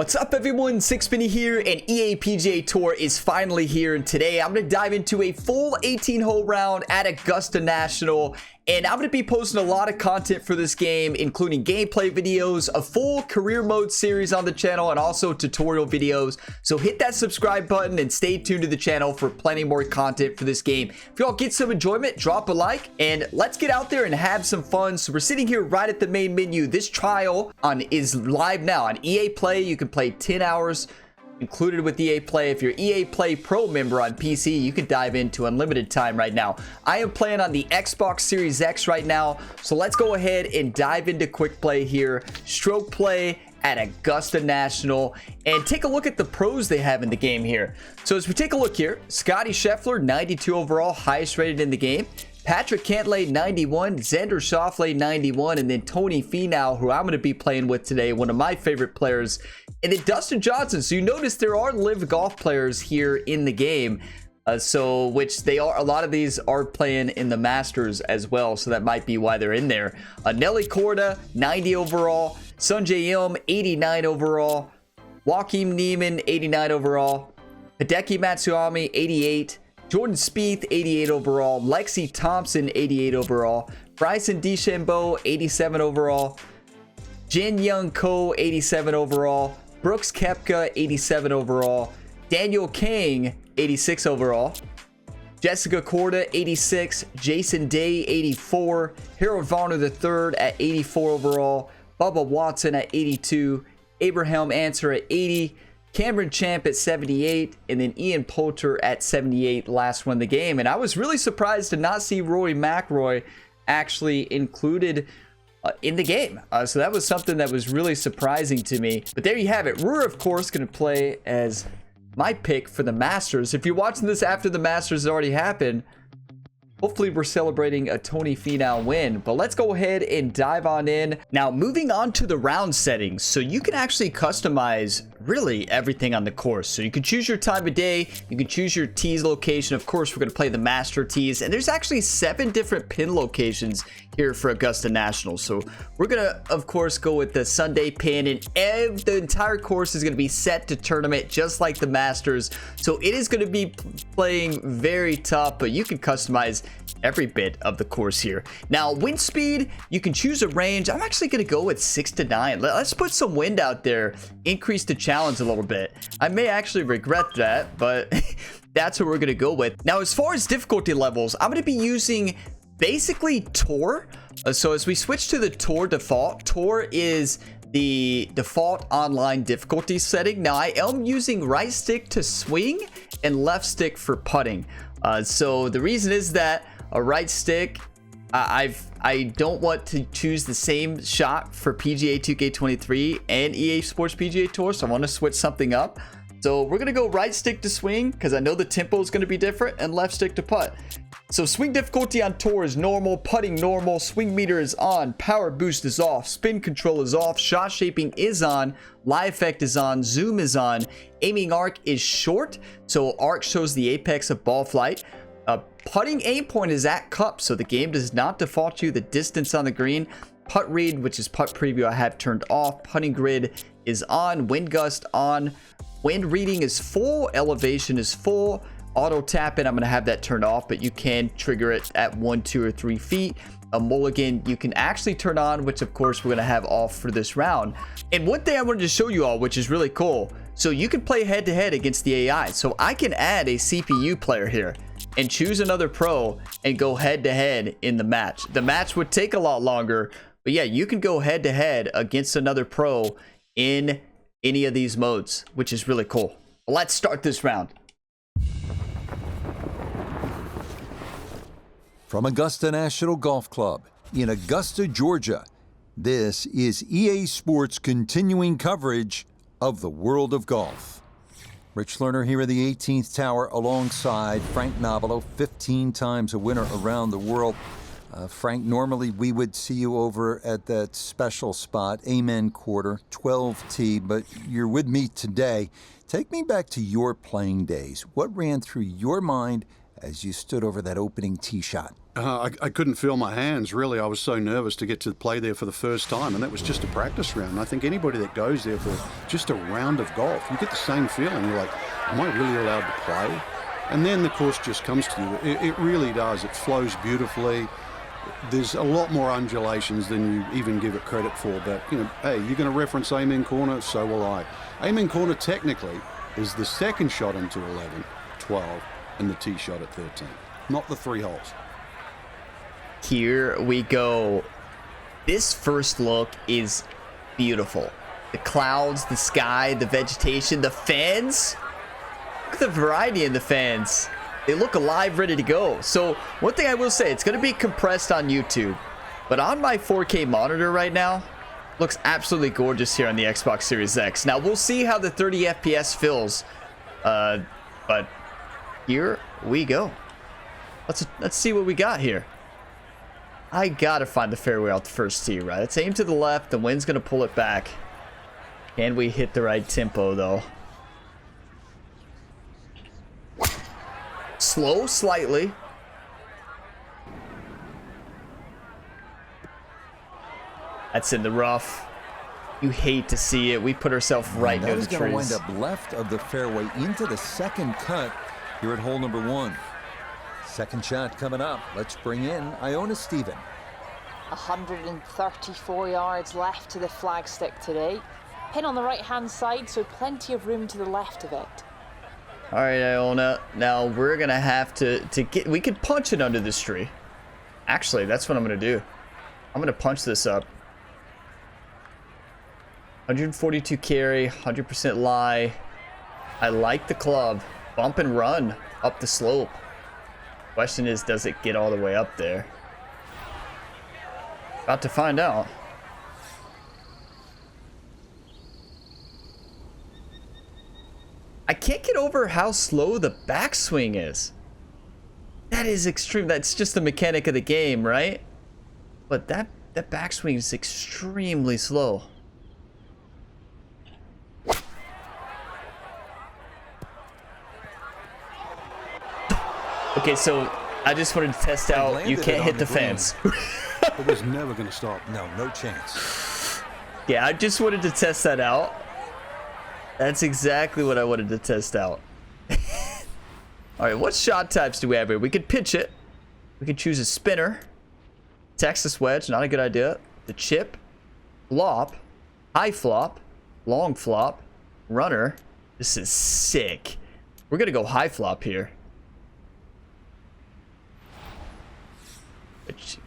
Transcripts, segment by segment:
What's up everyone, Sixpenny here, and EA PGA Tour is finally here, and today I'm going to dive into a full 18-hole round at Augusta National, and I'm going to be posting a lot of content for this game, including gameplay videos, a full career mode series on the channel, and also tutorial videos. So hit that subscribe button and stay tuned to the channel for plenty more content for this game. If y'all get some enjoyment, drop a like, and let's get out there and have some fun. So we're sitting here right at the main menu. This trial is live now on EA Play. You can play 10 hours included with EA Play. If you're EA Play Pro member on PC, you can dive into unlimited time right now. I am playing on the Xbox Series X right now, so let's go ahead and dive into quick play here. Stroke play at Augusta National, and take a look at the pros they have in the game here. So as we take a look here, Scotty Scheffler, 92 overall, highest rated in the game. Patrick Cantlay, 91, Xander Schauffele, 91, and then Tony Finau, who I'm going to be playing with today, one of my favorite players, and then Dustin Johnson. So you notice there are live golf players here in the game, which they are, a lot of these are playing in the Masters as well, so that might be why they're in there. Nelly Korda, 90 overall, Sungjae Im, 89 overall, Joaquin Niemann, 89 overall, Hideki Matsuyama, 88, Jordan Spieth, 88 overall, Lexi Thompson, 88 overall, Bryson DeChambeau, 87 overall, Jin Young Ko, 87 overall, Brooks Koepka, 87 overall, Daniel Kang, 86 overall, Jessica Korda, 86, Jason Day, 84, Harold Varner III at 84 overall, Bubba Watson at 82, Abraham Answer at 80, Cameron Champ at 78, and then Ian Poulter at 78, last one in the game. And I was really surprised to not see Rory McIlroy actually included in the game. So that was something that was really surprising to me. But there you have it. Rory, of course, going to play as my pick for the Masters. If you're watching this after the Masters has already happened, hopefully we're celebrating a Tony Finau win, but let's go ahead and dive on in. Now, moving on to the round settings. So you can actually customize really everything on the course. So you can choose your time of day, you can choose your tees location. Of course, we're going to play the master tees, and there's actually 7 different pin locations here for Augusta National. So we're going to, of course, go with the Sunday pin, and the entire course is going to be set to tournament just like the Masters. So it is going to be playing very tough, but you can customize every bit of the course here. Now, wind speed, you can choose a range. I'm actually going to go with 6 to 9. Let's put some wind out there, increase the challenge a little bit. I may actually regret that, but that's what we're going to go with. Now, as far as difficulty levels, I'm going to be using basically Tour. So as we switch to the Tour default, Tour is the default online difficulty setting. Now, I am using right stick to swing and left stick for putting. So the reason is that a right stick, I don't want to choose the same shot for PGA 2K23 and EA Sports PGA Tour, so I want to switch something up. So we're going to go right stick to swing because I know the tempo is going to be different, and left stick to putt. So swing difficulty on Tour is normal, putting normal, swing meter is on, power boost is off, spin control is off, shot shaping is on, live effect is on, zoom is on, aiming arc is short, so arc shows the apex of ball flight. Putting aim point is at cup, so the game does not default you the distance on the green. Putt read, which is putt preview, I have turned off. Putting grid is on, wind gust on, wind reading is full, elevation is full, auto tap it, I'm going to have that turned off, but you can trigger it at 1, 2, or 3 feet. A mulligan you can actually turn on, which of course we're going to have off for this round. And one thing I wanted to show you all, which is really cool, so you can play head to head against the AI. So I can add a CPU player here and choose another pro and go head to head in the match. The match would take a lot longer, but yeah, you can go head to head against another pro in any of these modes, which is really cool. Let's start this round. From Augusta National Golf Club in Augusta, Georgia, this is EA Sports' continuing coverage of the world of golf. Rich Lerner here at the 18th Tower alongside Frank Nobilo, 15 times a winner around the world. Frank, normally we would see you over at that special spot, Amen Quarter, 12T, but you're with me today. Take me back to your playing days. What ran through your mind as you stood over that opening tee shot? I couldn't feel my hands, really. I was so nervous to get to play there for the first time, and that was just a practice round. And I think anybody that goes there for just a round of golf, you get the same feeling. You're like, am I really allowed to play? And then the course just comes to you. It really does. It flows beautifully. There's a lot more undulations than you even give it credit for. But, you know, hey, you're going to reference Amen Corner, so will I. Amen Corner technically is the second shot into 11, 12, and the tee shot at 13. Not the 3 holes. Here we go. This first look is beautiful. The clouds, the sky, the vegetation, the fans. Look at the variety in the fans. They look alive, ready to go. So one thing I will say, it's going to be compressed on YouTube, but on my 4K monitor right now, looks absolutely gorgeous here on the Xbox Series X. Now we'll see how the 30 FPS feels, but here we go. Let's see what we got here. I gotta find the fairway out the first tee, right? Let's aim to the left. The wind's gonna pull it back. Can we hit the right tempo though? Slow slightly. That's in the rough. You hate to see it. We put ourselves right near the trees. That is going to wind up left of the fairway into the second cut here at hole number 1. Second shot coming up. Let's bring in Iona Stephen. 134 yards left to the flagstick today. Pin on the right-hand side, so plenty of room to the left of it. All right, Iona. Now we're gonna have to get. We could punch it under this tree. Actually, that's what I'm gonna do. I'm gonna punch this up. 142 carry, 100% lie. I like the club. Bump and run up the slope. Question is, does it get all the way up there? About to find out. I can't get over how slow the backswing is. That is extreme. That's just the mechanic of the game, right? But that backswing is extremely slow. Okay, so I just wanted to test out. You can't hit the fence. It was never going to stop. No chance. Yeah, I just wanted to test that out. That's exactly what I wanted to test out. All right, what shot types do we have here? We could pitch it. We could choose a spinner. Texas wedge, not a good idea. The chip, flop, high flop, long flop, runner. This is sick. We're going to go high flop here.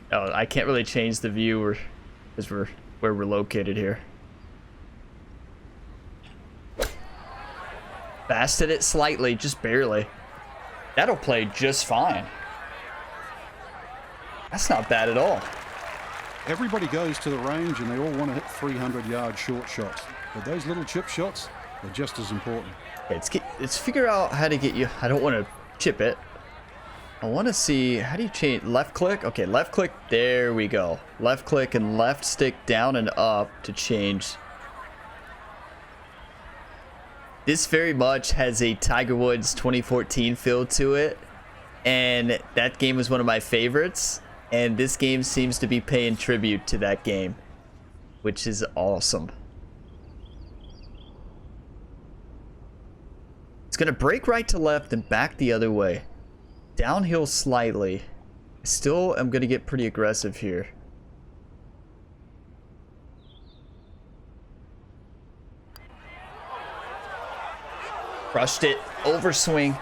Oh, I can't really change the view because we're where we're located here. Basted it slightly, just barely. That'll play just fine. That's not bad at all. Everybody goes to the range and they all want to hit 300-yard short shots. But those little chip shots are just as important. Okay, let's figure out how to get you. I don't want to chip it. I want to see, how do you change? Left click? Okay, left click. There we go. Left click and left stick down and up to change. This very much has a Tiger Woods 2014 feel to it. And that game was one of my favorites. And this game seems to be paying tribute to that game, which is awesome. It's going to break right to left and back the other way. Downhill slightly. Still, I'm going to get pretty aggressive here. Crushed it. Overswing.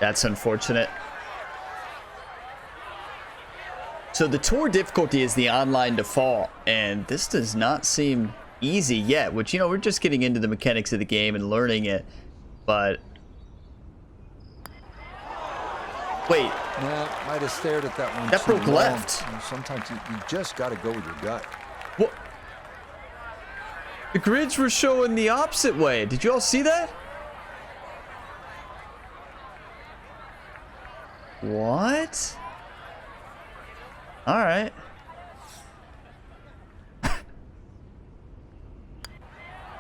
That's unfortunate. So the tour difficulty is the online default, and this does not seem easy yet, which, you know, we're just getting into the mechanics of the game and learning it, but... Wait. Yeah, might have stared at that one. That broke left. Sometimes you just got to go with your gut. What? The grids were showing the opposite way. Did you all see that? What? All right.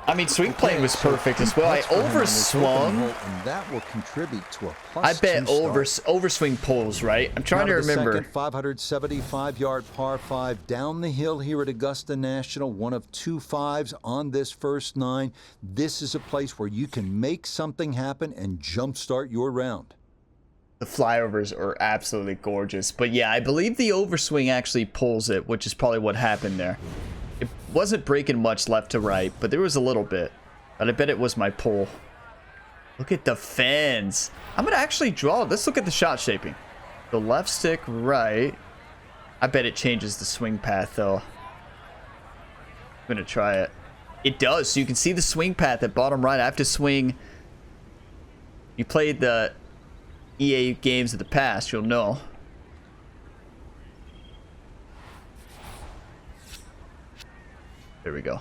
All I mean, swing plane was perfect as well. I overswung. And that will contribute to a I bet overswing pulls, right? I'm trying to remember. Second 575-yard par 5 down the hill here at Augusta National. One of 2 5s on this first 9. This is a place where you can make something happen and jumpstart your round. The flyovers are absolutely gorgeous. But yeah, I believe the overswing actually pulls it, which is probably what happened there. It wasn't breaking much left to right, but there was a little bit. But I bet it was my pull. Look at the fans. I'm going to actually draw. Let's look at the shot shaping. The left stick, right. I bet it changes the swing path, though. I'm going to try it. It does. So you can see the swing path at bottom right. I have to swing. You played the EA games of the past, you'll know. There we go.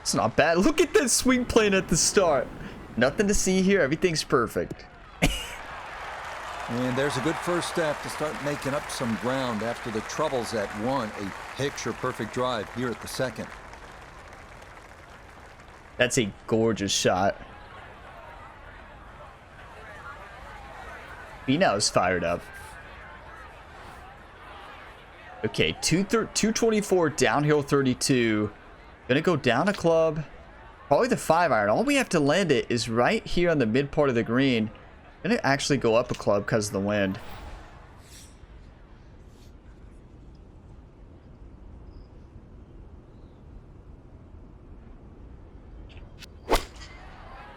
It's not bad. Look at that swing plane at the start. Nothing to see here. Everything's perfect. And there's a good first step to start making up some ground after the troubles at 1. A picture-perfect drive here at the 2nd. That's a gorgeous shot. Finau's fired up. Okay, 224 downhill 32. Gonna go down a club. Probably the 5-iron. All we have to land it is right here on the mid part of the green. Gonna actually go up a club because of the wind.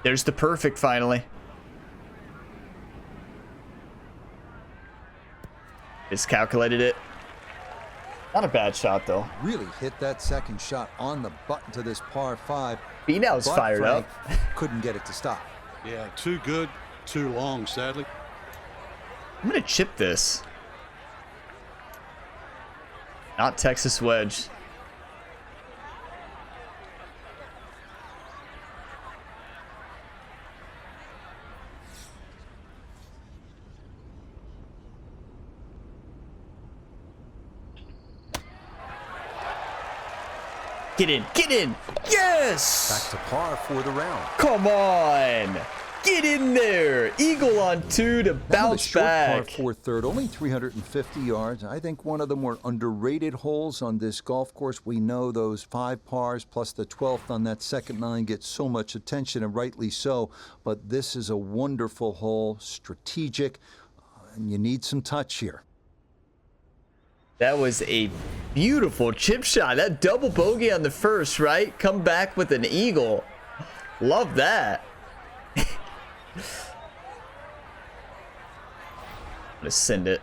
There's the perfect finally. Miscalculated it. Not a bad shot though. Really hit that second shot on the button to this par 5. Finau's fired up. Couldn't get it to stop. Yeah, too good, too long, sadly. I'm gonna chip this. Not Texas wedge. Get in, get in. Yes! Back to par for the round. Come on. Get in there. Eagle on 2 to bounce back. Par 4 third, only 350 yards. I think one of the more underrated holes on this golf course. We know those 5 pars plus the 12th on that second 9 get so much attention, and rightly so. But this is a wonderful hole, strategic, and you need some touch here. That was a beautiful chip shot. That double bogey on the first, right? Come back with an eagle. Love that. I'm gonna send it.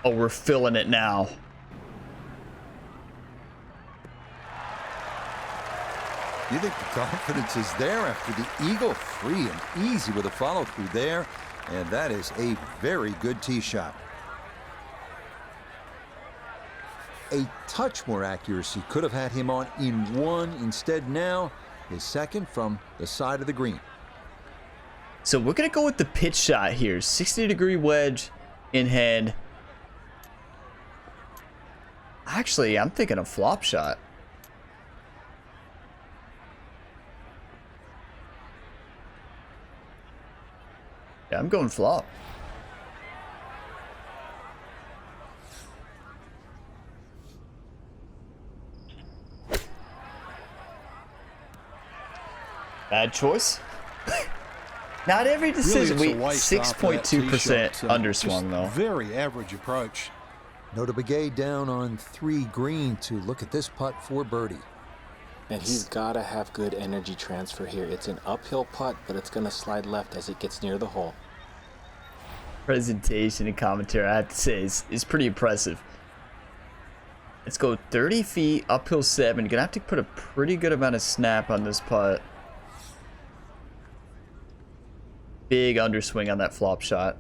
Oh, we're filling it now. You think the confidence is there after the eagle? Free and easy with a follow through there. And that is a very good tee shot. A touch more accuracy could have had him on in 1. Instead now, his second from the side of the green. So we're going to go with the pitch shot here. 60-degree wedge in hand. Actually, I'm thinking a flop shot. Yeah, I'm going flop. Bad choice. Not every decision. Really, We 6.2% underswung though. Very average approach. Nota Begay down on 3 green to look at this putt for birdie. And he's got to have good energy transfer here. It's an uphill putt, but it's going to slide left as it gets near the hole. Presentation and commentary, I have to say, is pretty impressive. Let's go 30 feet, uphill 7. You're going to have to put a pretty good amount of snap on this putt. Big underswing on that flop shot.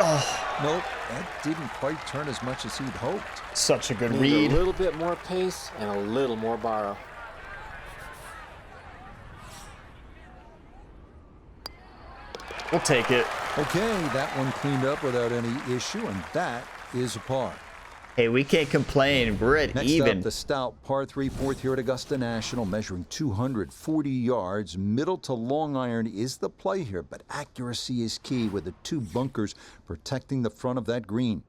Oh, Nope, that didn't quite turn as much as he'd hoped. such a good Need read. a little bit more pace and a little more borrow. We'll take it. Okay, that one cleaned up without any issue, and that is a par. Hey, we can't complain. We're at Next even. up, the stout par 3 fourth here at Augusta National, measuring 240 yards. Middle to long iron is the play here, but accuracy is key with the 2 bunkers protecting the front of that green.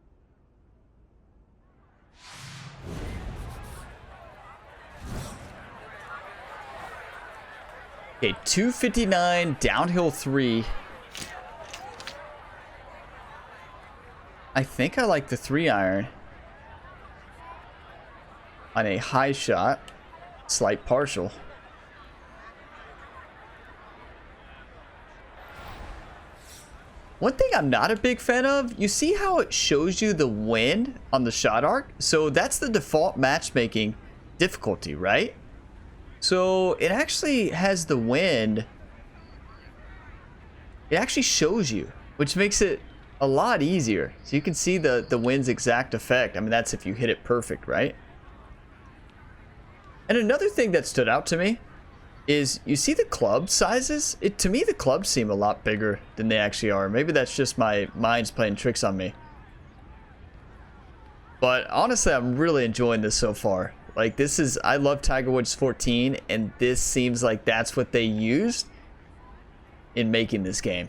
Okay, 259, downhill 3. I think I like the 3 iron. On a high shot, slight partial. One thing I'm not a big fan of, you see how it shows you the wind on the shot arc? So that's the default matchmaking difficulty, right? So it actually has the wind. It actually shows you, which makes it a lot easier. So you can see the wind's exact effect. I mean, that's if you hit it perfect, right? And another thing that stood out to me is you see the club sizes. To me, the clubs seem a lot bigger than they actually are. Maybe that's just my mind's playing tricks on me. But honestly, I'm really enjoying this so far. Like, this is, I love Tiger Woods 14, and this seems like that's what they used in making this game.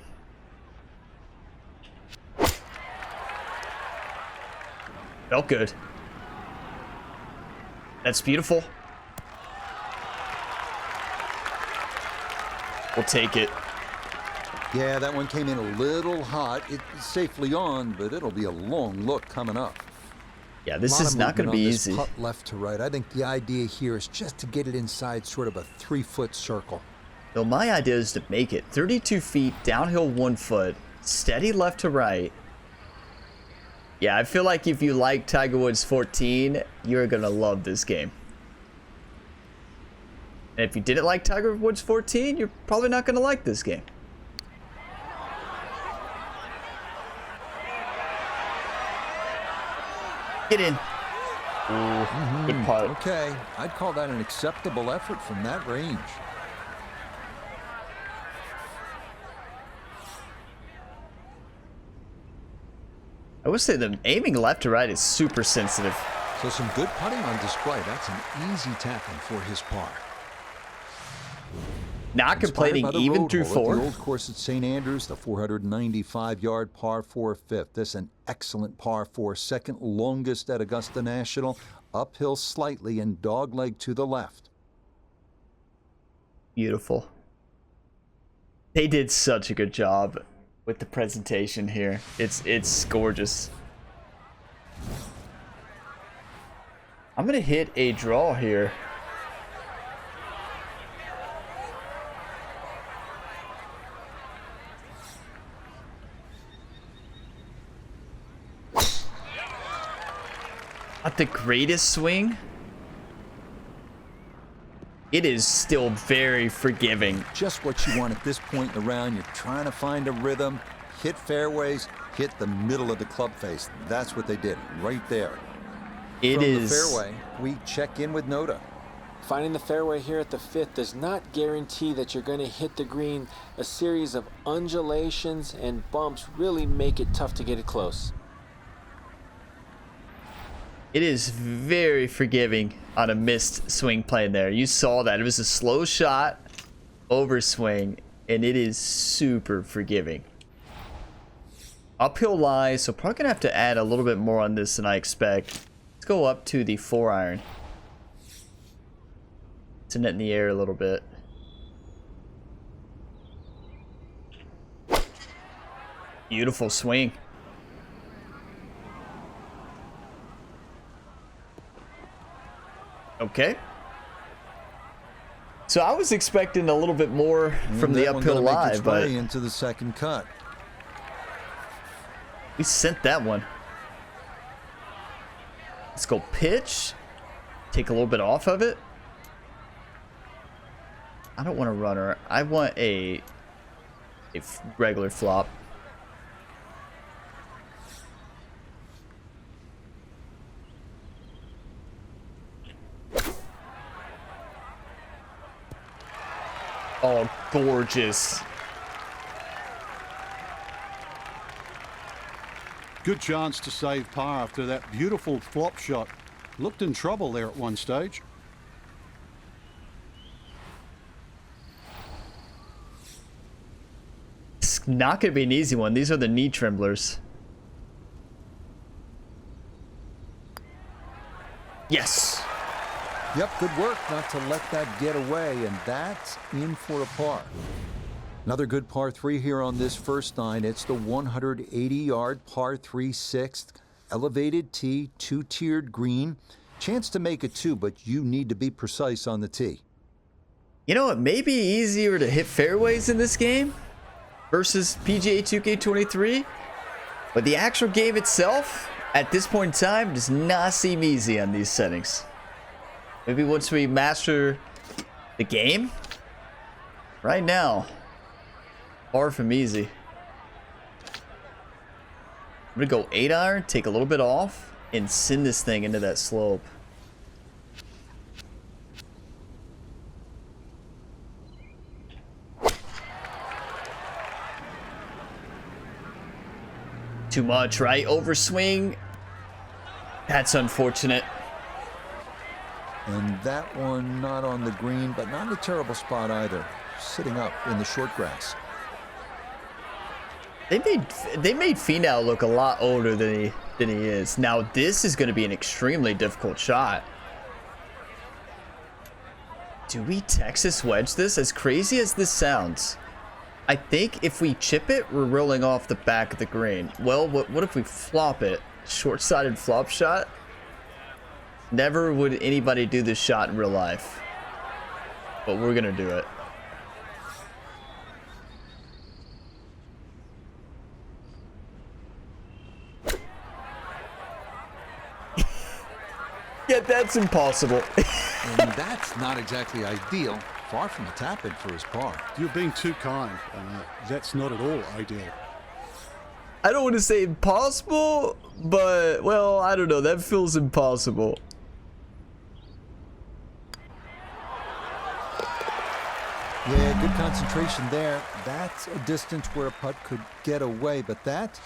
Felt good. That's beautiful. We'll take it. Yeah, that one came in a little hot. It's safely on, but it'll be a long look coming up. Yeah, this is not going to be easy. Putt left to right. I think the idea here is just to get it inside sort of a 3-foot circle. So my idea is to make it 32 feet, downhill 1 foot, steady left to right. Yeah, I feel like if you like Tiger Woods 14, you're going to love this game. And if you didn't like Tiger Woods 14, you're probably not going to like this game. Get in. Ooh, good putt. Okay, I'd call that an acceptable effort from that range. I would say the aiming left to right is super sensitive. So some good putting on display. That's an easy tackle for his par. Not complaining even through 4. The old course at St. Andrews, the 495-yard par 4 fifth. This an excellent par 4, second longest at Augusta National. Uphill slightly and dogleg to the left. Beautiful. They did such a good job with the presentation here. It's gorgeous. I'm gonna hit a draw here. Not the greatest swing. It is still very forgiving. Just what you want at this point in the round. You're trying to find a rhythm, hit fairways, hit the middle of the club face. That's what they did right there. It From is. the fairway, we check in with Noda. Finding the fairway here at the 5th does not guarantee that you're going to hit the green. A series of undulations and bumps really make it tough to get it close. It is very forgiving on a missed swing plane there. You saw that. It was a slow shot, overswing, and it is super forgiving. Uphill lie, so probably going to have to add a little bit more on this than I expect. Let's go up to the 4 iron. Send it in the air a little bit. Beautiful swing. Okay. So I was expecting a little bit more from the uphill lie, but into the second cut. we sent that one. Let's go pitch. Take a little bit off of it. I don't want a runner. I want a regular flop. Oh, gorgeous. Good chance to save par after that beautiful flop shot. Looked in trouble there at one stage. It's not going to be an easy one. These are the knee tremblers. Yes. Yep, good work not to let that get away, and that's in for a par. Another good par 3 here on this first nine. It's the 180-yard par 3 sixth. Elevated tee, two-tiered green. Chance to make it 2, but you need to be precise on the tee. You know, it may be easier to hit fairways in this game versus PGA 2K23, but the actual game itself, at this point in time, does not seem easy on these settings. Maybe once we master the game. Right now, far from easy. I'm gonna go 8-iron, take a little bit off, and send this thing into that slope. Too much, right? Overswing. That's unfortunate. And that one not on the green, but not in a terrible spot either. Sitting up in the short grass. They made Finau look a lot older than he is. Now this is going to be an extremely difficult shot. Do we Texas wedge this? As crazy as this sounds, I think if we chip it, we're rolling off the back of the green. Well, what if we flop it? Short-sided flop shot? Never would anybody do this shot in real life, but we're gonna do it. Yeah, that's impossible. And that's not exactly ideal. Far from a tap-in for his par. You're being too kind. That's not at all ideal. I don't want to say impossible, but, well, I don't know. That feels impossible. Yeah, good concentration there. That's a distance where a putt could get away, but that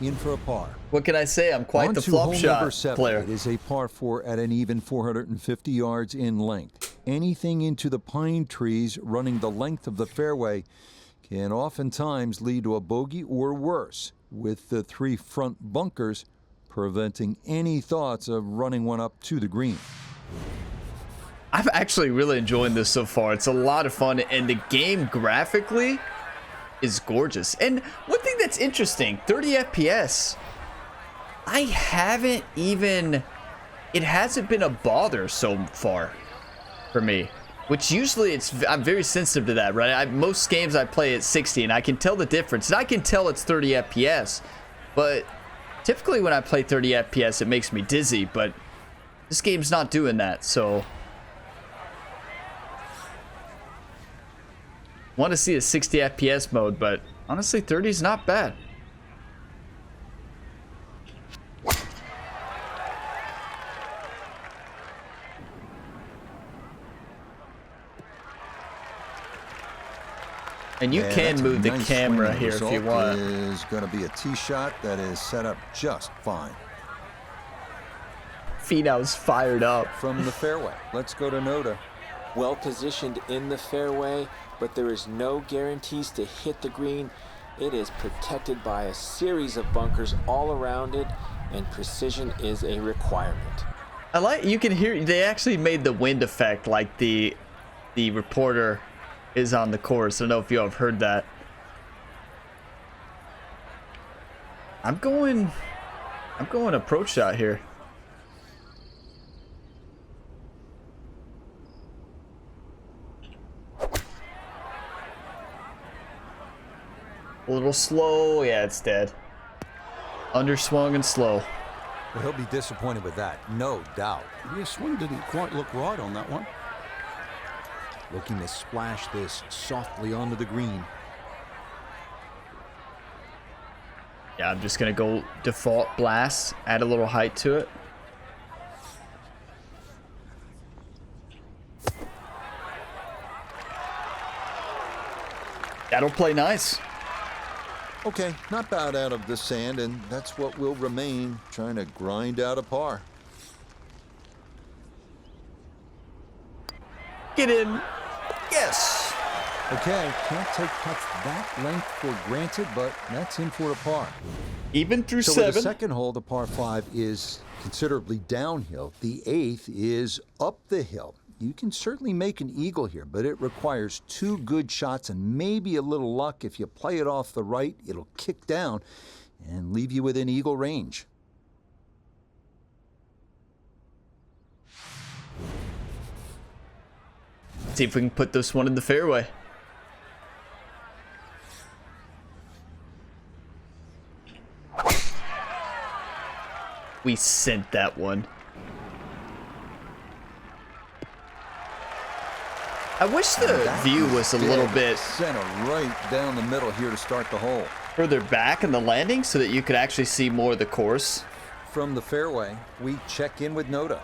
in for a par. What can I say? I'm quite On the to flop hole shot number 7. player. It is a par 4 at an even 450 yards in length. Anything into the pine trees running the length of the fairway can oftentimes lead to a bogey or worse, with the 3 front bunkers preventing any thoughts of running one up to the green. I'm actually really enjoying this so far. It's a lot of fun, and the game graphically is gorgeous. And one thing that's interesting, 30 FPS. I haven't even... It hasn't been a bother so far for me. Which usually I'm very sensitive to that, right? Most games I play at 60, and I can tell the difference. And I can tell it's 30 FPS. But typically when I play 30 FPS, it makes me dizzy. But this game's not doing that, so... Want to see a 60 FPS mode, but honestly 30 is not bad. And you can move the camera here if you want. Is going to be a tee shot that is set up just fine. Finau's fired up. From the fairway, let's go to Noda. Well positioned in the fairway, but there is no guarantees to hit the green. It is protected by a series of bunkers all around it, and precision is a requirement. I like, you can hear, they actually made the wind effect like the reporter is on the course. I don't know if you all have heard that. I'm going approach shot here. A little slow. Yeah, it's dead. Underswung and slow. Well, he'll be disappointed with that, no doubt. Yeah, swing didn't quite look right on that one. Looking to splash this softly onto the green. Yeah, I'm just going to go default blast, add a little height to it. That'll play nice. Okay, not bad out of the sand, and that's what will remain, trying to grind out a par. Get in. Yes. Okay, can't take putts that length for granted, but that's in for a par. Even through So 7. with the second hole, the par 5 is considerably downhill. The 8th is up the hill. You can certainly make an eagle here, but it requires 2 good shots and maybe a little luck. If you play it off the right, it'll kick down and leave you within eagle range. See if we can put this one in the fairway. We sent that one. I wish the view was a little bit center right down the middle here to start the hole. further back in the landing so that you could actually see more of the course. From the fairway, we check in with Noda.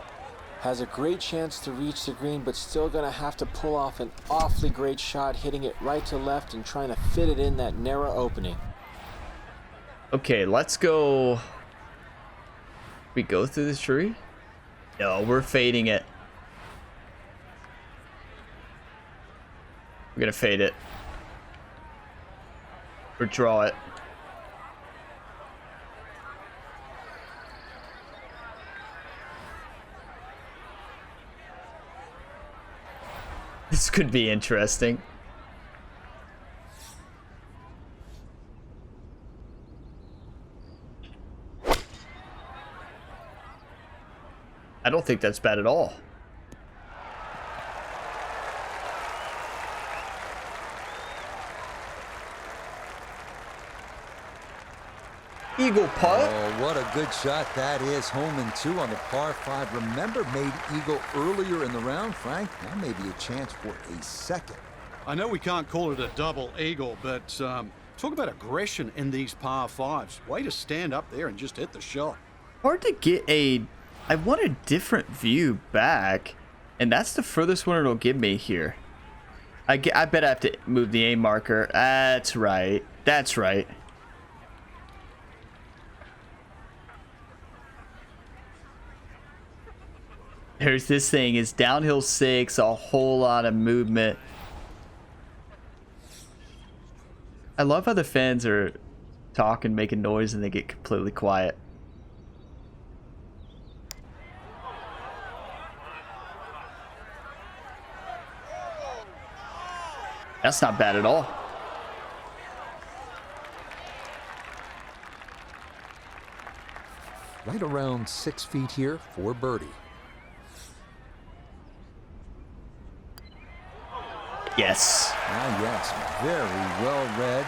Has a great chance to reach the green, but still gonna have to pull off an awfully great shot, hitting it right to left and trying to fit it in that narrow opening. Okay, let's go. We go through this tree? No, we're fading it. We're gonna fade it. Or draw it. This could be interesting. I don't think that's bad at all. Eagle putt. Oh, what a good shot that is. Home and 2 on the par 5. Remember, made eagle earlier in the round, Frank. Now maybe a chance for a second. I know we can't call it a double eagle, but talk about aggression in these par 5s. Way to stand up there and just hit the shot. Hard to get a... I want a different view back, and that's the furthest one it'll give me here. I bet I have to move the aim marker. That's right. That's right. There's this thing. It's downhill 6, a whole lot of movement. I love how the fans are talking, making noise, and they get completely quiet. That's not bad at all. Right around 6 feet here for birdie. Yes. Ah, yes. Very well read.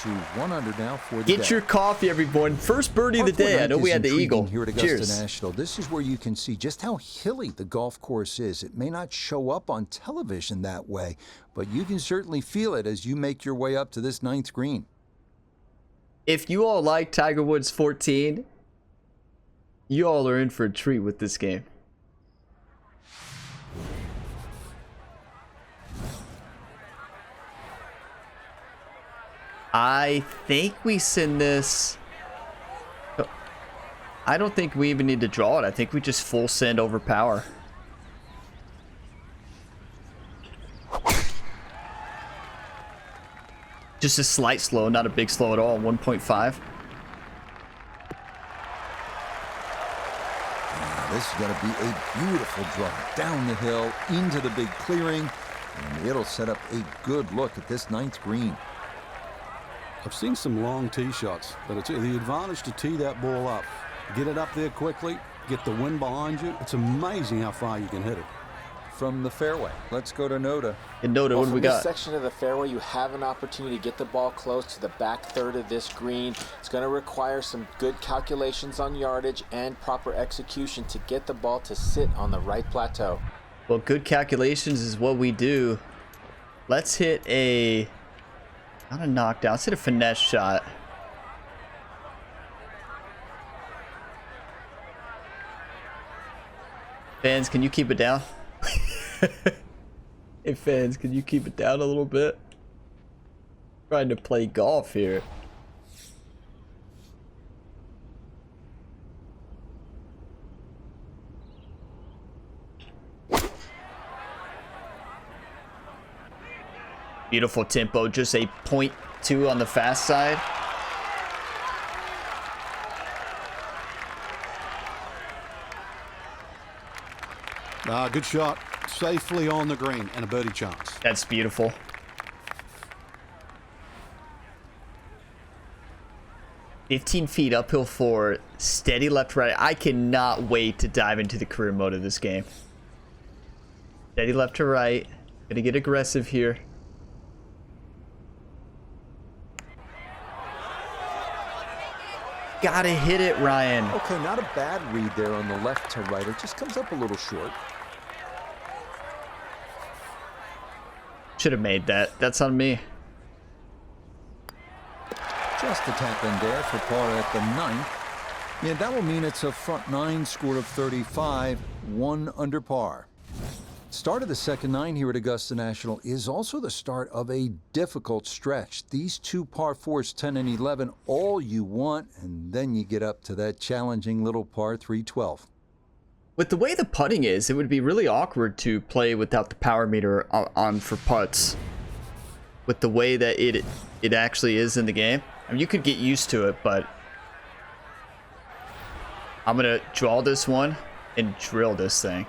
To 1 under now for the Get day. your coffee, everyone. First birdie of the Par 4 day. I know ninth we is had the intriguing eagle. here at Augusta Cheers. National. This is where you can see just how hilly the golf course is. It may not show up on television that way, but you can certainly feel it as you make your way up to this 9th green. If you all like Tiger Woods 14, you all are in for a treat with this game. I think we send this. I don't think we even need to draw it. I think we just full send over power. Just a slight slow, not a big slow at all. 1.5. This is going to be a beautiful draw down the hill into the big clearing, and it'll set up a good look at this 9th green. I've seen some long tee shots, but it's the advantage to tee that ball up. Get it up there quickly, get the wind behind you. It's amazing how far you can hit it. From the fairway, let's go to Noda. And Noda, what do we From got? this section of the fairway, you have an opportunity to get the ball close to the back third of this green. It's going to require some good calculations on yardage and proper execution to get the ball to sit on the right plateau. Well, good calculations is what we do. Let's hit a... Not a knockdown. Let's hit a finesse shot. Fans, can you keep it down? Hey, fans, can you keep it down a little bit? Trying to play golf here. Beautiful tempo, just a 0.2 on the fast side. Good shot. Safely on the green and a birdie chance. That's beautiful. "15 feet uphill for steady left right." I cannot wait to dive into the career mode of this game. Steady left to right. Gonna get aggressive here. Gotta hit it, Ryan. Okay, not a bad read there on the left to right. It just comes up a little short. Should have made that. That's on me. Just a tap in there for par at the 9th. Yeah, that will mean it's a front 9 score of 35, 1 under par. Start of the second 9 here at Augusta National is also the start of a difficult stretch. These two par 4s, 10 and 11, all you want, and then you get up to that challenging little par 3, 12. With the way the putting is, it would be really awkward to play without the power meter on for putts. With the way that it actually is in the game. I mean, you could get used to it, but I'm gonna draw this one and drill this thing.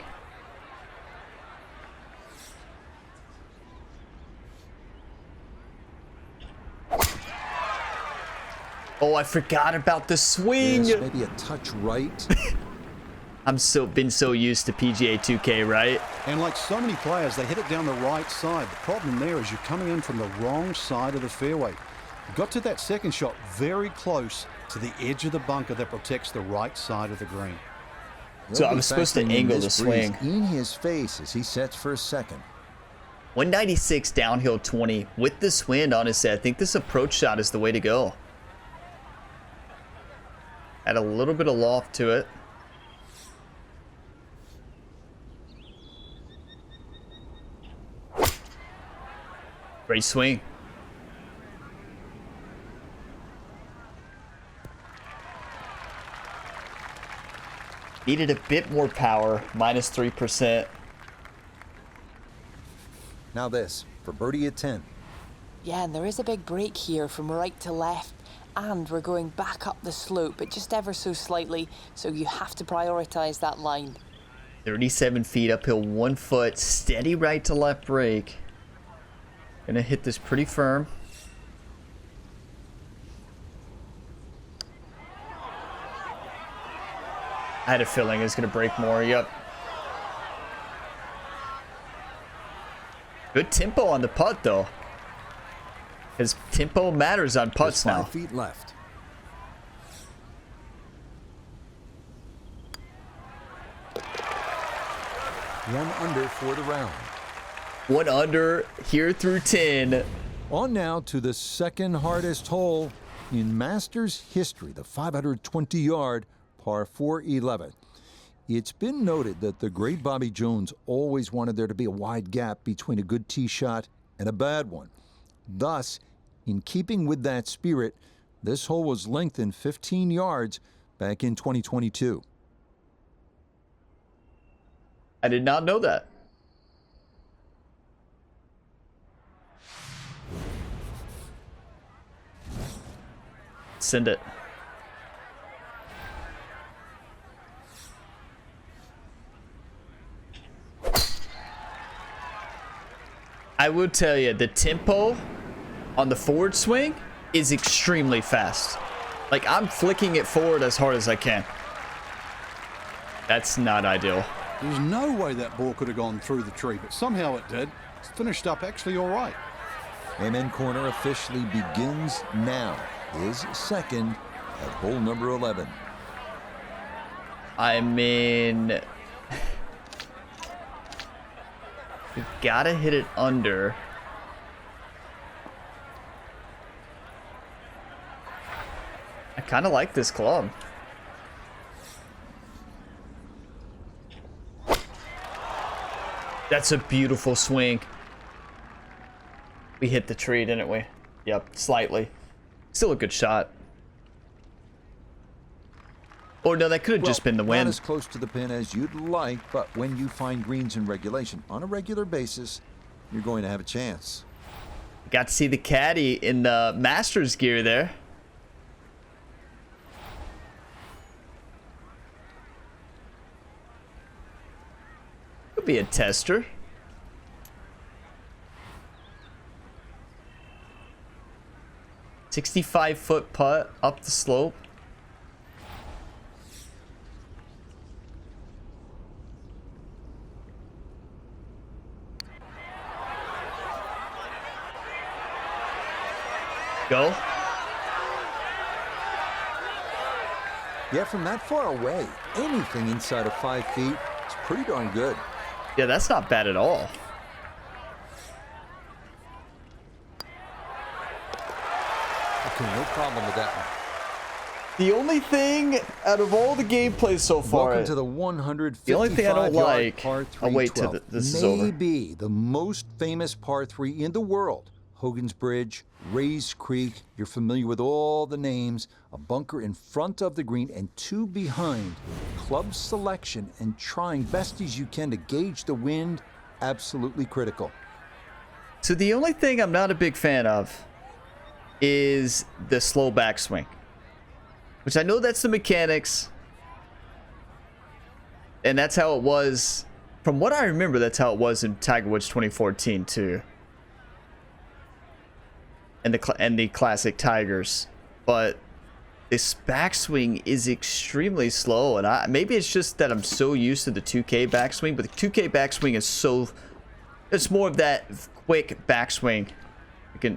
Oh, I forgot about the swing. Yes, maybe a touch right. Been so used to PGA 2K, right? And like so many players, they hit it down the right side. The problem there is you're coming in from the wrong side of the fairway. You got to that second shot very close to the edge of the bunker that protects the right side of the green. So I was supposed to angle the swing. In his face as he sets for a second. 196 downhill 20 with this wind, honestly. I think this approach shot is the way to go. Add a little bit of loft to it. Great swing. Needed a bit more power, minus 3%. Now this, for birdie at 10. Yeah, and there is a big break here from right to left. And we're going back up the slope, but just ever so slightly, so you have to prioritize that line. 37 feet uphill, 1 foot, steady right to left break. Gonna hit this pretty firm. I had a feeling it was gonna break more. Yep. Good tempo on the putt though. Because tempo matters on putts now. 5 feet left. One under for the round. 1 under here through 10. On now to the second hardest hole in Masters history, the 520-yard par 4-11. It's been noted that the great Bobby Jones always wanted there to be a wide gap between a good tee shot and a bad one. Thus, in keeping with that spirit, this hole was lengthened 15 yards back in 2022. I did not know that. Send it. I will tell you, the tempo on the forward swing is extremely fast. Like, I'm flicking it forward as hard as I can. That's not ideal. There's no way that ball could have gone through the tree, but somehow it did. It's finished up actually all right. Amen Corner officially begins now. His second at hole number 11. I mean, you gotta hit it under. I kind of like this club. That's a beautiful swing. We hit the tree, didn't we? Yep, slightly. Still a good shot. Or no, that could have just been the Not wind. as close to the pin as you'd like, but when you find greens in regulation on a regular basis, you're going to have a chance. Got to see the caddy in the Masters gear there. Could be a tester. "65-foot putt up the slope." Go. Yeah, from that far away, anything inside of 5 feet is pretty darn good. Yeah, that's not bad at all. Okay, no problem with that one. The only thing out of all the gameplay so far, Welcome to the 155 the only thing I don't like, par 3 I'll wait till 12. this is over. Maybe the most famous par 3 in the world. Hogan's Bridge, Rays Creek, you're familiar with all the names, a bunker in front of the green and 2 behind. Club selection and trying best as you can to gauge the wind, absolutely critical. So the only thing I'm not a big fan of is the slow backswing, which I know that's the mechanics, and that's how it was. From what I remember, that's how it was in Tiger Woods 2014 too, and the classic Tigers. But this backswing is extremely slow, and maybe it's just that I'm so used to the 2K backswing, but the 2K backswing is so, it's more of that quick backswing,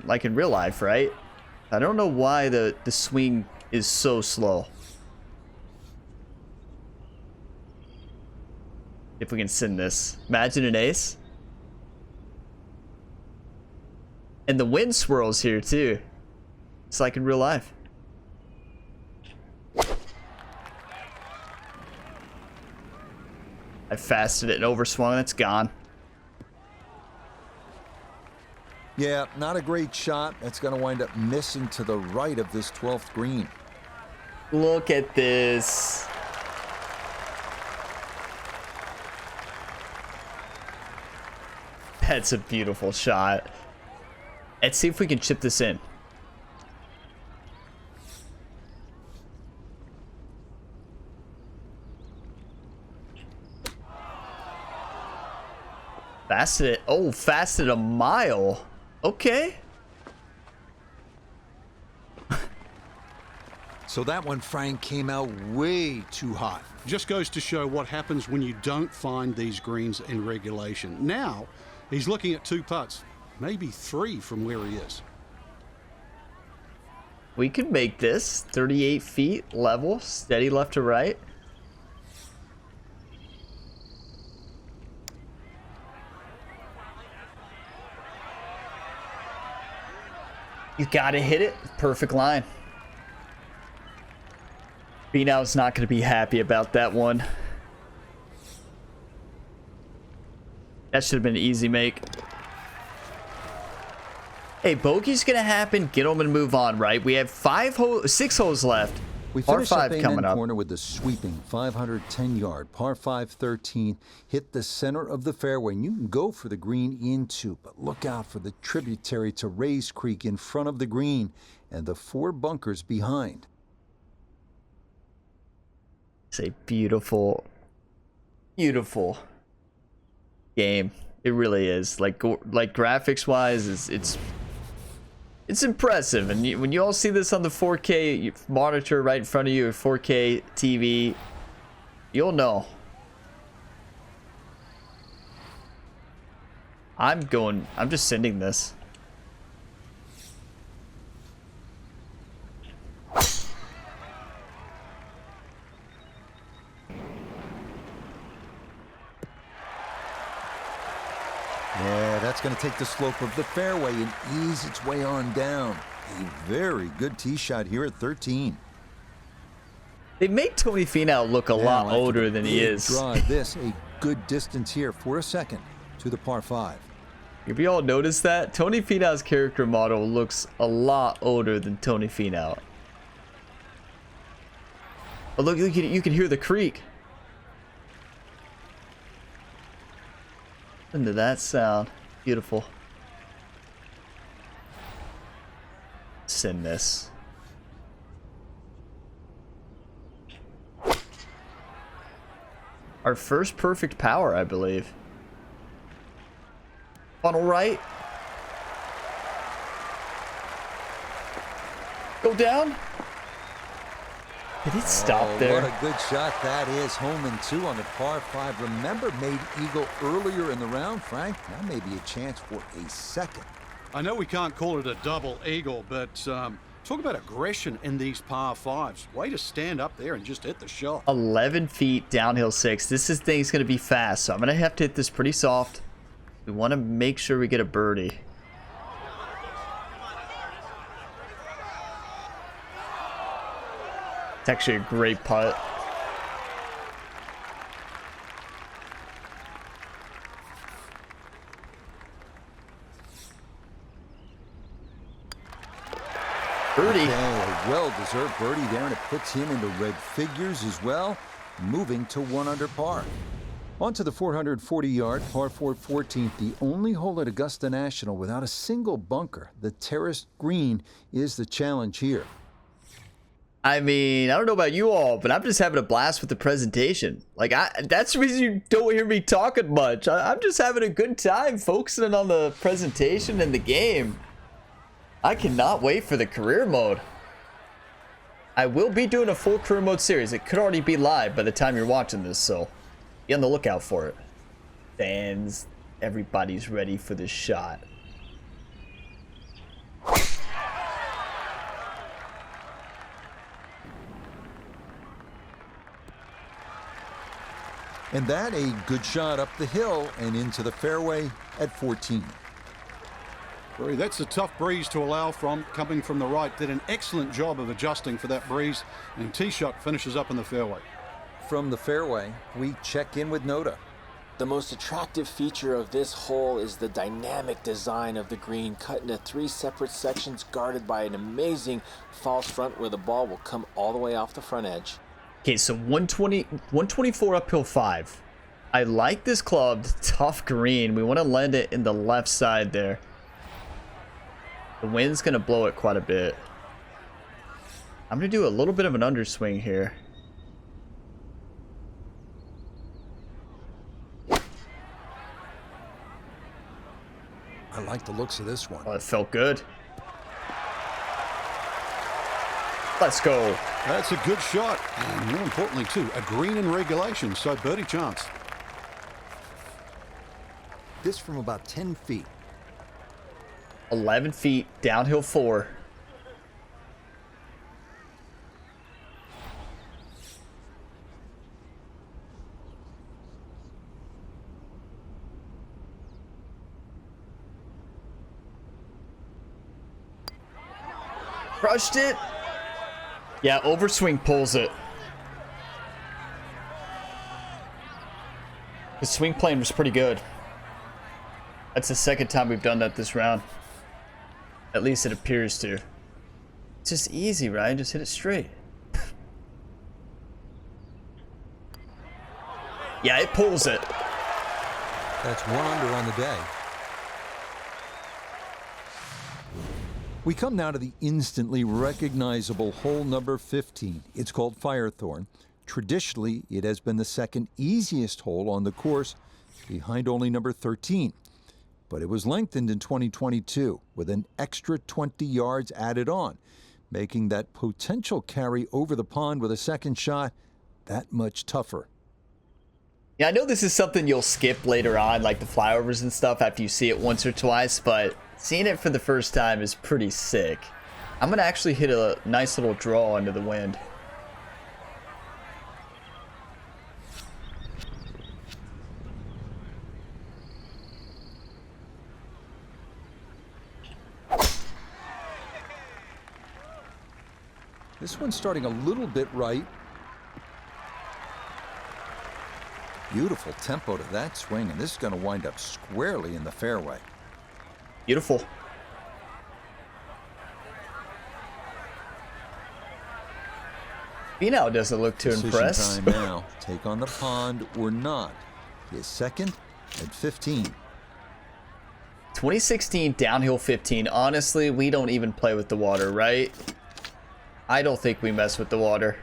like in real life, right? I don't know why the swing is so slow. If we can send this. Imagine an ace. And the wind swirls here too. It's like in real life. I fasted it and overswung. That's gone. Yeah, not a great shot. That's going to wind up missing to the right of this 12th green. Look at this. That's a beautiful shot. Let's see if we can chip this in. Fasted it. Oh, fasted a mile. Okay. So that one, Frank, came out way too hot. Just goes to show what happens when you don't find these greens in regulation. Now, he's looking at 2 putts, maybe 3 from where he is. We could make this 38 feet level, steady left to right. You gotta hit it. Perfect line. Finau's not gonna be happy about that one. That should have been an easy make. Hey, bogey's gonna happen. Get home and move on, right? We have 6 holes left. We Par finished up 5 coming Amen up. corner with the sweeping 510-yard par 5 13. Hit the center of the fairway, and you can go for the green in 2, but look out for the tributary to Rays Creek in front of the green and the 4 bunkers behind. It's a beautiful, beautiful game. It really is. Like graphics wise, it's impressive. And when you all see this on the 4K monitor right in front of you, or 4K TV, you'll know. I'm just sending this. Yeah, that's going to take the slope of the fairway and ease its way on down. A very good tee shot here at 13. They make Tony Finau look a lot Now, older after the than he big is. Drive this a good distance here for a second to the par 5. Have you all noticed that? Tony Finau's character model looks a lot older than Tony Finau. Oh, look, you can hear the creek. Listen to that sound. Beautiful. Send this. Our first perfect power, I believe. Funnel right. Go down. Did it stop there? What a good shot that is. Home and 2 on the par 5. Remember, made eagle earlier in the round, Frank. That may be a chance for a second. I know we can't call it a double eagle, but talk about aggression in these par 5s. Way to stand up there and just hit the shot. 11 feet, downhill 6. This thing's going to be fast, so I'm going to have to hit this pretty soft. We want to make sure we get a birdie. It's actually a great putt. Birdie. Okay, a well-deserved birdie there, and it puts him into red figures as well, moving to 1 under par. On to the 440-yard par 4 14th, the only hole at Augusta National without a single bunker. The terraced green is the challenge here. I mean, I don't know about you all, but I'm just having a blast with the presentation. Like, that's the reason you don't hear me talking much. I'm just having a good time focusing on the presentation and the game. I cannot wait for the career mode. I will be doing a full career mode series. It could already be live by the time you're watching this, so be on the lookout for it. Fans, everybody's ready for this shot. And that a good shot up the hill and into the fairway at 14. Bree, that's a tough breeze to allow from, coming from the right. Did an excellent job of adjusting for that breeze, and tee shot finishes up in the fairway. From the fairway, we check in with Noda. The most attractive feature of this hole is the dynamic design of the green, cut into 3 separate sections guarded by an amazing false front where the ball will come all the way off the front edge. Okay, so 124 uphill 5. I like this club. Tough green. We want to land it in the left side there. The wind's going to blow it quite a bit. I'm going to do a little bit of an underswing here. I like the looks of this one. Oh, it felt good. Let's go. That's a good shot, and more importantly too, a green in regulation, so birdie chance. This from about 10 feet. 11 feet, downhill 4. Crushed it. Yeah, overswing pulls it. The swing plane was pretty good. That's the second time we've done that this round. At least it appears to. It's just easy, right? Just hit it straight. Yeah, it pulls it. That's 1 under on the day. We come now to the instantly recognizable hole number 15. It's called Firethorn. Traditionally, it has been the second easiest hole on the course, behind only number 13. But it was lengthened in 2022 with an extra 20 yards added on, making that potential carry over the pond with a second shot that much tougher. Yeah, I know this is something you'll skip later on, like the flyovers and stuff after you see it once or twice, but seeing it for the first time is pretty sick. I'm going to actually hit a nice little draw into the wind. This one's starting a little bit right. Beautiful tempo to that swing, and this is going to wind up squarely in the fairway. Beautiful. Finau doesn't look too Decision impressed. time now. Take on the pond or not. His second at 15. 2016 downhill 15. Honestly, we don't even play with the water, right? I don't think we mess with the water.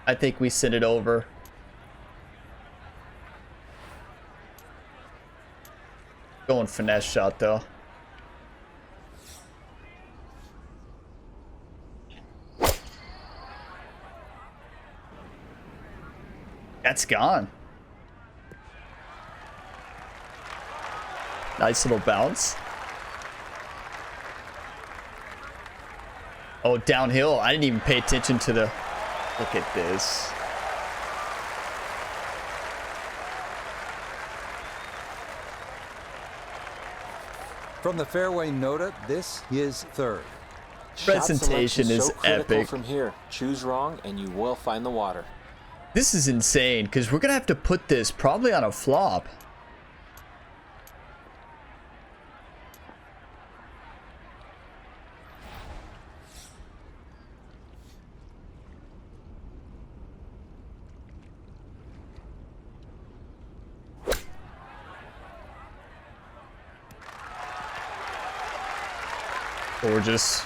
I think we send it over. Going finesse shot though. That's gone. Nice little bounce. Oh, downhill. I didn't even pay attention to the... Look at this. From the fairway nota, this is third. Presentation Shot is so critical epic. from here. Choose wrong and you will find the water. This is insane because we're going to have to put this probably on a flop. Gorgeous.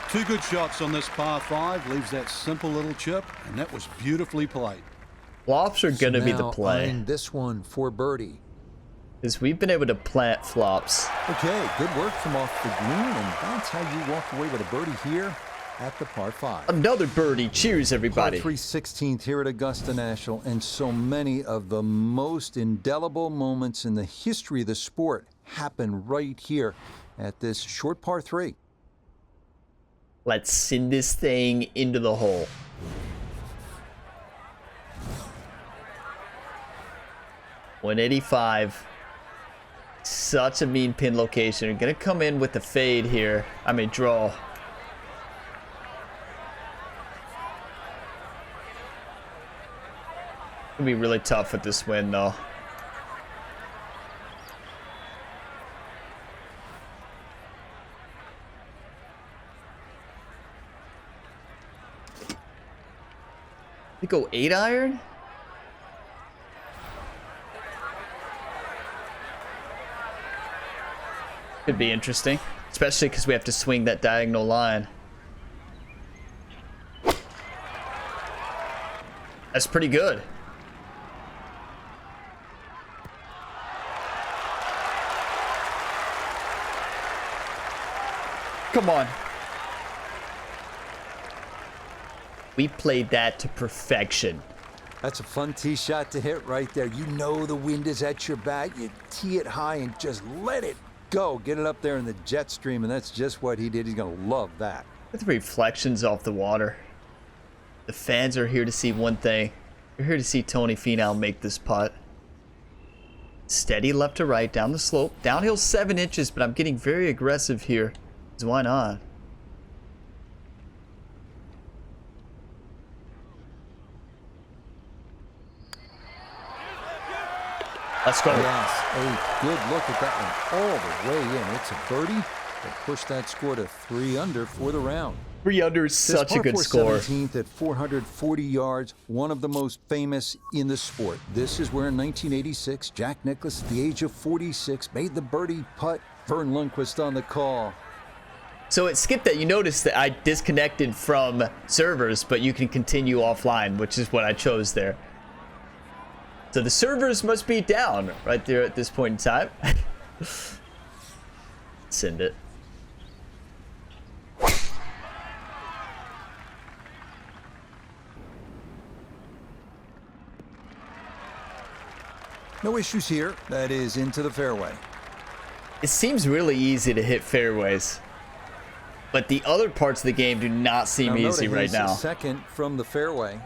Two good shots on this par 5. Leaves that simple little chip, and that was beautifully played. Flops are going to be the Now play. eyeing this one for birdie. Because we've been able to plant flops. Okay, good work from off the green, and that's how you walk away with a birdie here at the par 5. Another birdie. Cheers, Par everybody. 3 16th here at Augusta National, and so many of the most indelible moments in the history of the sport happen right here at this short par 3. Let's send this thing into the hole. .185. Such a mean pin location. We're gonna come in with the fade here. I mean draw. It'll be really tough with this wind though. We go 8 iron? Could be interesting, especially because we have to swing that diagonal line. That's pretty good. Come on. We played that to perfection. That's a fun tee shot to hit right there. You know the wind is at your back. You tee it high and just let it go. Get it up there in the jet stream, and that's just what he did. He's going to love that. With the reflections off the water. The fans are here to see one thing. They're here to see Tony Finau make this putt. Steady left to right down the slope. Downhill 7 inches, but I'm getting very aggressive here. 'Cause why not? Let's go. Yes, a good look at that one all the way in. It's a birdie that pushed that score to 3 under for the round. 3 under is such a good This score. par 4 17th at 440 yards, one of the most famous in the sport. This is where in 1986, Jack Nicklaus, at the age of 46, made the birdie putt. Vern Lundquist on the call. So it skipped that. You noticed that I disconnected from servers, but you can continue offline, which is what I chose there. So the servers must be down right there at this point in time. Send it. No issues here. That is into the fairway. It seems really easy to hit fairways, but the other parts of the game do not seem Now, easy Noda right hits now. second from the fairway.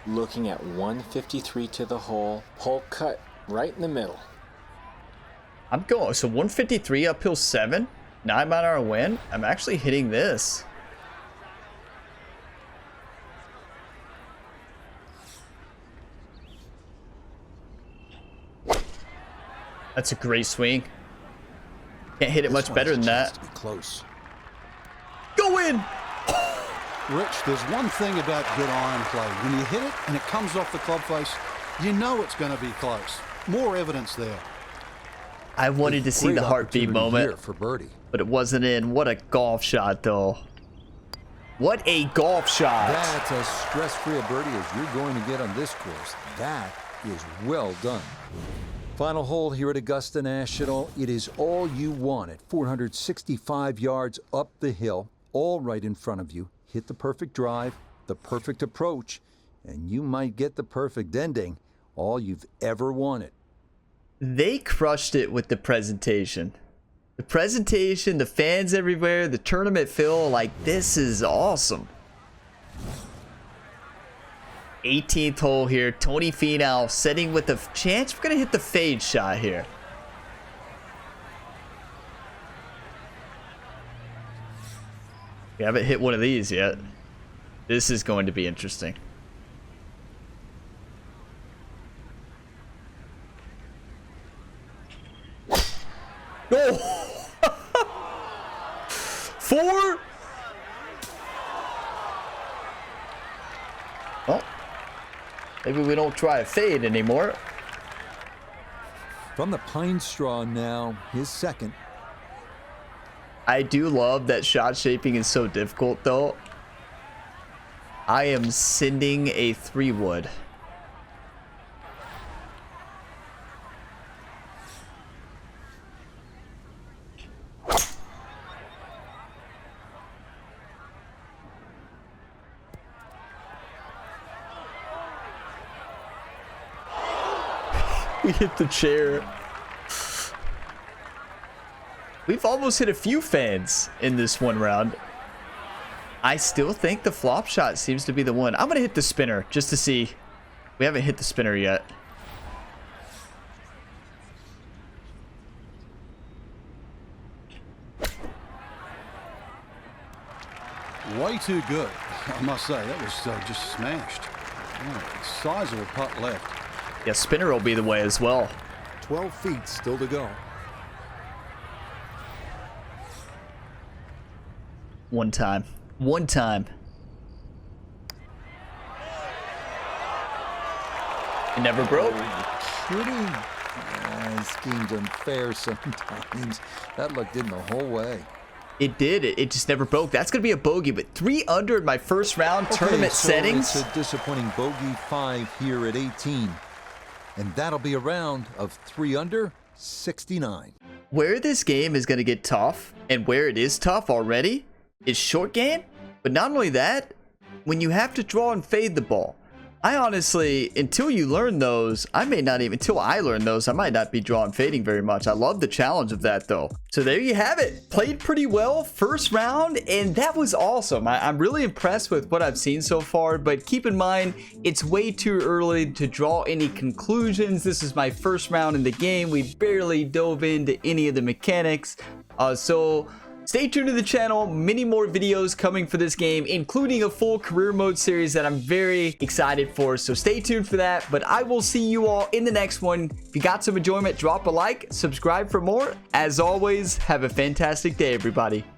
Looking at 153 to the hole. Hole cut right in the middle. I'm going, so 153 uphill 7, 9-mile-an-hour wind. I'm actually hitting this. That's a great swing. Can't hit it much better than that. Close. Go in! Rich, there's one thing about good iron play. When you hit it and it comes off the club face, you know it's going to be close. More evidence there. I wanted to see the heartbeat moment, for birdie. but it wasn't in. What a golf shot, though. What a golf shot. That's as stress-free a birdie as you're going to get on this course. That is well done. Final hole here at Augusta National. It is all you want at 465 yards up the hill, all right in front of you. Hit the perfect drive, the perfect approach, and you might get the perfect ending, all you've ever wanted. They crushed it with the presentation. The presentation, the fans everywhere, the tournament feel like this is awesome. 18th hole here, Tony Finau setting with a chance. We're going to hit the fade shot here. We haven't hit one of these yet. This is going to be interesting. Oh! 4. Well, maybe we don't try a fade anymore. From the pine straw now, his second. I do love that shot shaping is so difficult, though. I am sending a 3-wood. We hit the chair. We've almost hit a few fans in this one round. I still think the flop shot seems to be the one. I'm going to hit the spinner just to see. We haven't hit the spinner yet. Way too good, I must say. That was just smashed. Oh, size of a putt left. Yeah, spinner will be the way as well. 12 feet still to go. One time. One time. It never broke. Kidding. This game's unfair sometimes. That looked in the whole way. It did. It just never broke. That's going to be a bogey, but 3 under in my first round tournament settings. It's a disappointing bogey 5 here at 18. And that'll be a round of 3 under, 69. Where this game is going to get tough, and where it is tough already, is short game. But not only that, when you have to draw and fade the ball. I honestly, until you learn those, until I learn those, I might not be drawing fading very much. I love the challenge of that though. So there you have it. Played pretty well first round, and that was awesome. I'm really impressed with what I've seen so far, but keep in mind, it's way too early to draw any conclusions. This is my first round in the game. We barely dove into any of the mechanics. So stay tuned to the channel. Many more videos coming for this game, including a full career mode series that I'm very excited for. So stay tuned for that. But I will see you all in the next one. If you got some enjoyment, drop a like, subscribe for more. As always, have a fantastic day, everybody.